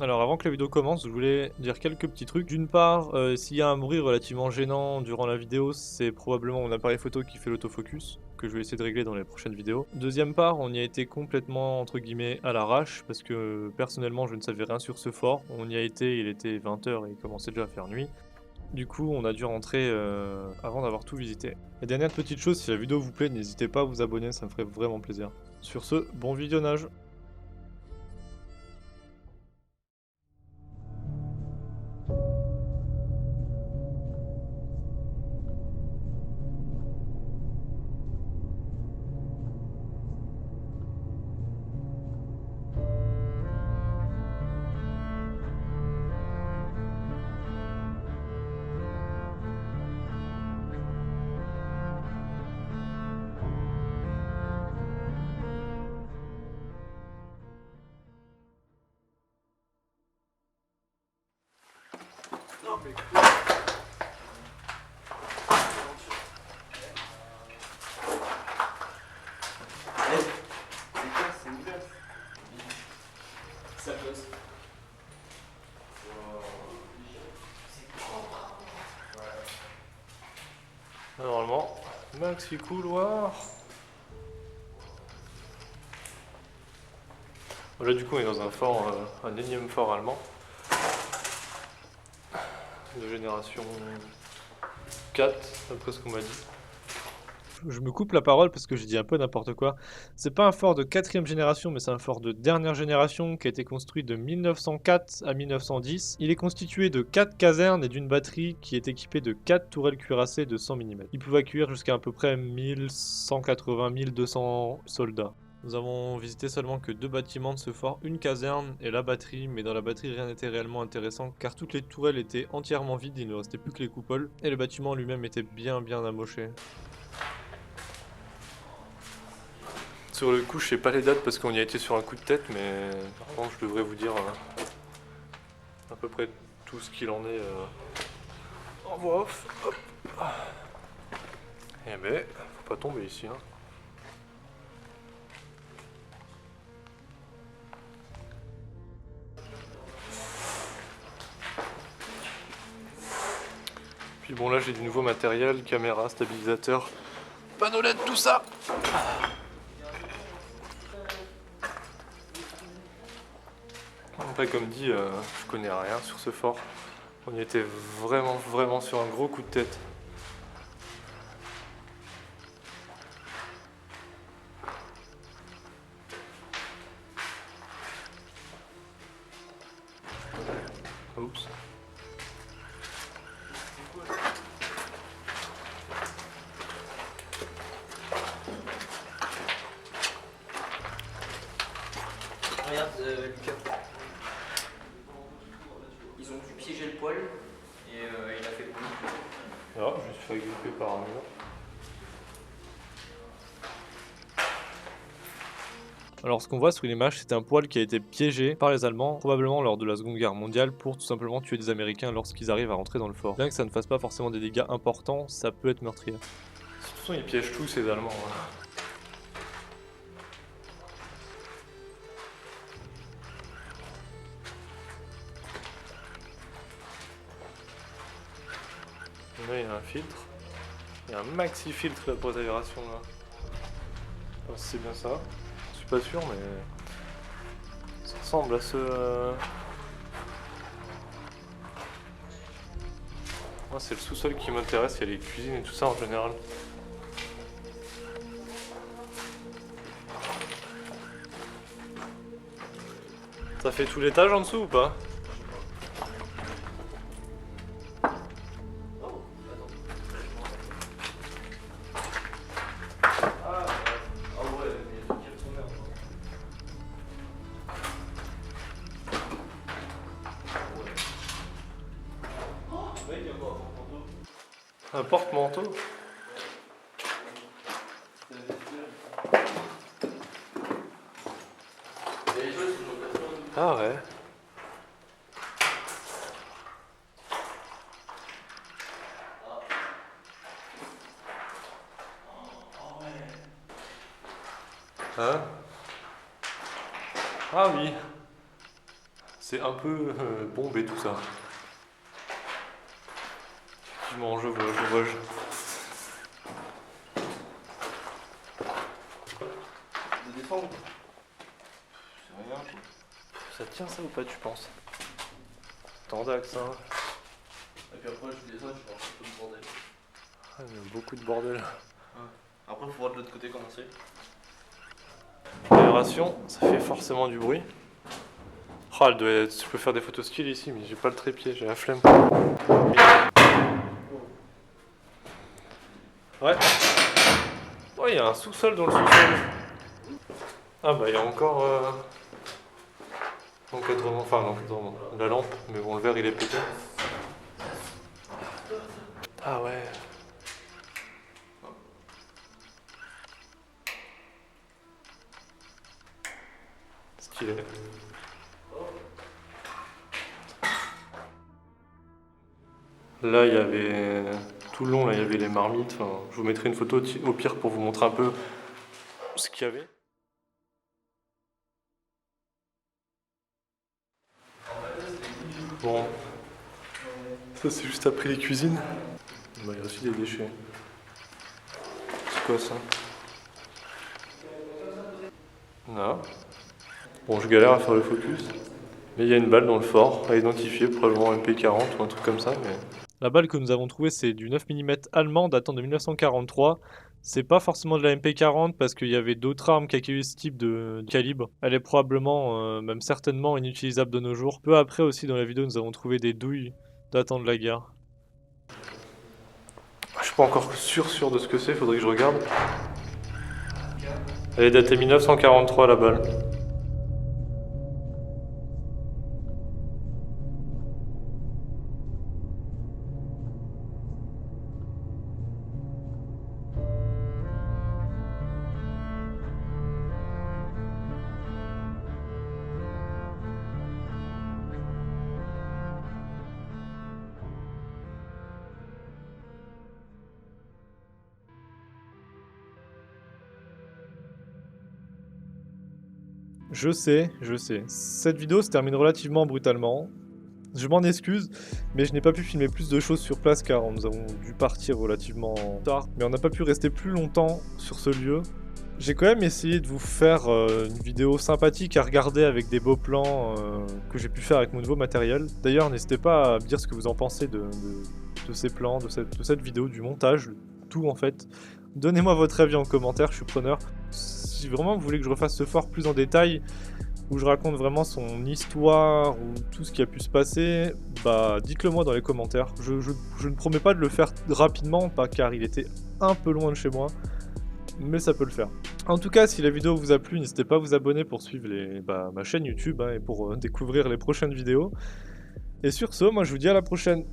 Alors avant que la vidéo commence, je voulais dire quelques petits trucs. D'une part, s'il y a un bruit relativement gênant durant la vidéo, c'est probablement mon appareil photo qui fait l'autofocus, que je vais essayer de régler dans les prochaines vidéos. Deuxième part, on y a été complètement entre guillemets «à l'arrache» parce que personnellement je ne savais rien sur ce fort. On y a été, il était 20 h et il commençait déjà à faire nuit. Du coup, on a dû rentrer, avant d'avoir tout visité. Et dernière petite chose, si la vidéo vous plaît, n'hésitez pas à vous abonner, ça me ferait vraiment plaisir. Sur ce, bon visionnage! Normalement, maxi couloir. Là du coup on est dans un fort, un énième fort allemand. De génération 4, d'après ce qu'on m'a dit. Je me coupe la parole parce que j'ai dit un peu n'importe quoi. C'est pas un fort de 4e génération, mais c'est un fort de dernière génération qui a été construit de 1904 à 1910. Il est constitué de 4 casernes et d'une batterie qui est équipée de 4 tourelles cuirassées de 100 mm. Il pouvait accueillir jusqu'à peu près 1180-1200 soldats. Nous avons visité seulement que 2 bâtiments de ce fort, une caserne et la batterie, mais dans la batterie rien n'était réellement intéressant car toutes les tourelles étaient entièrement vides, il ne restait plus que les coupoles, et le bâtiment lui-même était bien amoché. Sur le coup, je sais pas les dates parce qu'on y a été sur un coup de tête, mais normalement je devrais vous dire à peu près tout ce qu'il en est en voix off. Hop. Eh ben, faut pas tomber ici. Hein. Puis bon, là j'ai du nouveau matériel, caméra, stabilisateur, panneau LED, tout ça. Après, comme dit, je connais rien sur ce fort. On y était vraiment sur un gros coup de tête. Oups. Regarde, Lucas. Ils ont dû piéger le poil et il a fait le coup. Alors, je me suis fait agripper par un mur. Alors, ce qu'on voit sur une image, c'est un poil qui a été piégé par les Allemands, probablement lors de la Seconde Guerre mondiale, pour tout simplement tuer des Américains lorsqu'ils arrivent à rentrer dans le fort. Bien que ça ne fasse pas forcément des dégâts importants, ça peut être meurtrier. De toute façon, ils piègent tous ces Allemands. Hein. Là, il y a un filtre. Il y a un maxi filtre là, pour les aérations là. Je sais pas si c'est bien ça. Je suis pas sûr, mais ça ressemble à ce. Moi, c'est le sous-sol qui m'intéresse. Il y a les cuisines et tout ça en général. Ça fait tout l'étage en dessous ou pas? Un porte-manteau. Ah ouais. Hein? Ah oui. C'est un peu bombé tout ça. Effectivement, je vois. De défendre. C'est rien quoi. Ça tient ça ou pas, tu penses? Tant d'axes, hein. Et puis après, je descends, je fais un peu de bordel. Ah, il y a beaucoup de bordel. Ouais. Après, faut voir de l'autre côté comment c'est. L'aération, ça fait forcément du bruit. Oh, elle doit être... Je peux faire des photos stylées ici, mais j'ai pas le trépied, j'ai la flemme. Ouais. Oh, il y a un sous-sol dans le sous-sol. Ah bah il y a encore l'encadrement, enfin l'encadrement, la lampe, mais bon le verre il est pété. Ah ouais. Stylé. Là il y avait tout le long, là il y avait les marmites. Enfin, je vous mettrai une photo au pire pour vous montrer un peu ce qu'il y avait. Bon, ça c'est juste après les cuisines. Bah, il y a aussi des déchets. C'est quoi ça? Non. Bon, je galère à faire le focus. Mais il y a une balle dans le fort à identifier, probablement MP40 ou un truc comme ça. Mais... La balle que nous avons trouvée, c'est du 9 mm allemand datant de 1943. C'est pas forcément de la MP40 parce qu'il y avait d'autres armes qui accueillaient ce type de calibre. Elle est probablement, même certainement, inutilisable de nos jours. Peu après aussi dans la vidéo, nous avons trouvé des douilles datant de la guerre. Je suis pas encore sûr de ce que c'est, faudrait que je regarde. Elle est datée 1943 la balle. Je sais. Cette vidéo se termine relativement brutalement. Je m'en excuse, mais je n'ai pas pu filmer plus de choses sur place car nous avons dû partir relativement tard. Mais on n'a pas pu rester plus longtemps sur ce lieu. J'ai quand même essayé de vous faire une vidéo sympathique à regarder avec des beaux plans que j'ai pu faire avec mon nouveau matériel. D'ailleurs, n'hésitez pas à me dire ce que vous en pensez de ces plans, de cette vidéo, du montage, tout en fait. Donnez-moi votre avis en commentaire, je suis preneur. Si vraiment vous voulez que je refasse ce fort plus en détail, où je raconte vraiment son histoire, ou tout ce qui a pu se passer, bah dites-le moi dans les commentaires. Je ne promets pas de le faire rapidement, car il était un peu loin de chez moi, mais ça peut le faire. En tout cas, si la vidéo vous a plu, n'hésitez pas à vous abonner pour suivre ma chaîne YouTube, hein, et pour découvrir les prochaines vidéos. Et sur ce, moi je vous dis à la prochaine.